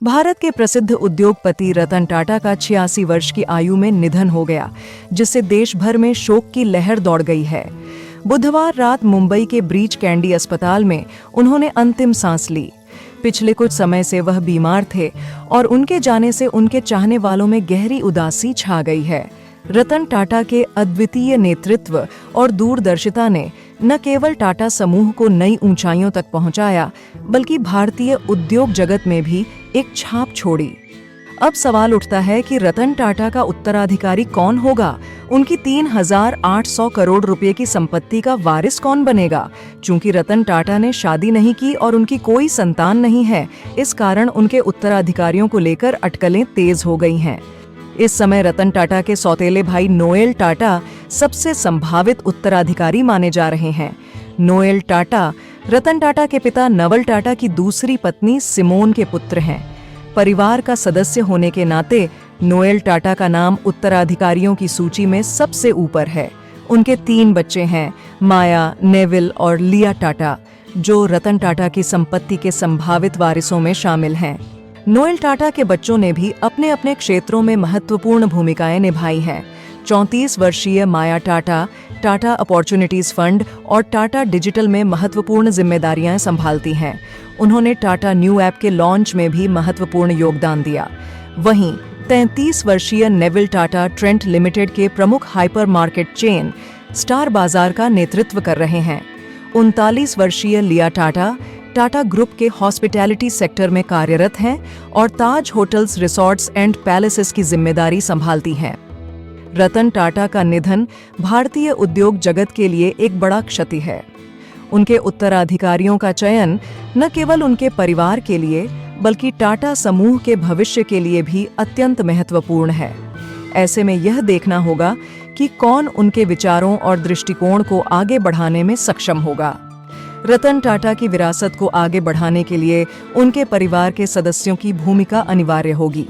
भारत के प्रसिद्ध उद्योगपति रतन टाटा का 86 वर्ष की आयु में निधन हो गया, जिससे देश भर में शोक की लहर दौड़ गई है। बुधवार रात मुंबई के ब्रीच कैंडी अस्पताल में उन्होंने अंतिम सांस ली। पिछले कुछ समय से वह बीमार थे और उनके जाने से उनके चाहने वालों में गहरी उदासी छा गई है। रतन टाटा के अद्वितीय नेतृत्व और दूरदर्शिता ने न केवल टाटा समूह को नई ऊंचाइयों तक पहुंचाया, बल्कि भारतीय उद्योग जगत में भी एक छाप छोड़ी। अब सवाल उठता है कि रतन टाटा का उत्तराधिकारी कौन होगा? उनकी 3,800 करोड़ रुपए की संपत्ति का वारिस कौन बनेगा? चूंकि रतन टाटा ने शादी नहीं की और उनकी कोई संतान नहीं है, इस कारण उनके उत्तराधिकारियों को लेकर अटकलें तेज हो गई हैं। इस समय रतन टाटा के सौतेले भाई नोएल टाटा सबसे संभावित उत्तराधिकारी माने जा रहे हैं। नोएल टाटा रतन टाटा के पिता नवल टाटा की दूसरी पत्नी सिमोन के पुत्र हैं। परिवार का सदस्य होने के नाते नोएल टाटा का नाम उत्तराधिकारियों की सूची में सबसे ऊपर है। उनके 3 बच्चे हैं, माया, नेविल और लिया टाटा, जो रतन टाटा की संपत्ति के संभावित वारिसों में शामिल हैं। नोएल टाटा के बच्चों ने भी अपने अपने क्षेत्रों में महत्वपूर्ण भूमिकाएं निभाई हैं। 34 वर्षीय माया टाटा टाटा अपॉर्चुनिटीज फंड और टाटा डिजिटल में महत्वपूर्ण जिम्मेदारियां संभालती हैं। उन्होंने टाटा न्यू ऐप के लॉन्च में भी महत्वपूर्ण योगदान दिया। वहीं 33 वर्षीय नेविल टाटा ट्रेंट लिमिटेड के प्रमुख हाइपर मार्केट चेन स्टार बाजार का नेतृत्व कर रहे हैं। 39 वर्षीय लिया टाटा टाटा ग्रुप के हॉस्पिटैलिटी सेक्टर में कार्यरत हैं और ताज होटल्स, रिसॉर्ट्स एंड पैलेसेस की जिम्मेदारी संभालती हैं। रतन टाटा का निधन भारतीय उद्योग जगत के लिए एक बड़ा क्षति है। उनके उत्तराधिकारियों का चयन न केवल उनके परिवार के लिए, बल्कि टाटा समूह के भविष्य के लिए भी अत्यंत महत्वपूर्ण है। ऐसे में यह देखना होगा कि कौन उनके विचारों और दृष्टिकोण को आगे बढ़ाने में सक्षम होगा। रतन टाटा की विरासत को आगे बढ़ाने के लिए उनके परिवार के सदस्यों की भूमिका अनिवार्य होगी।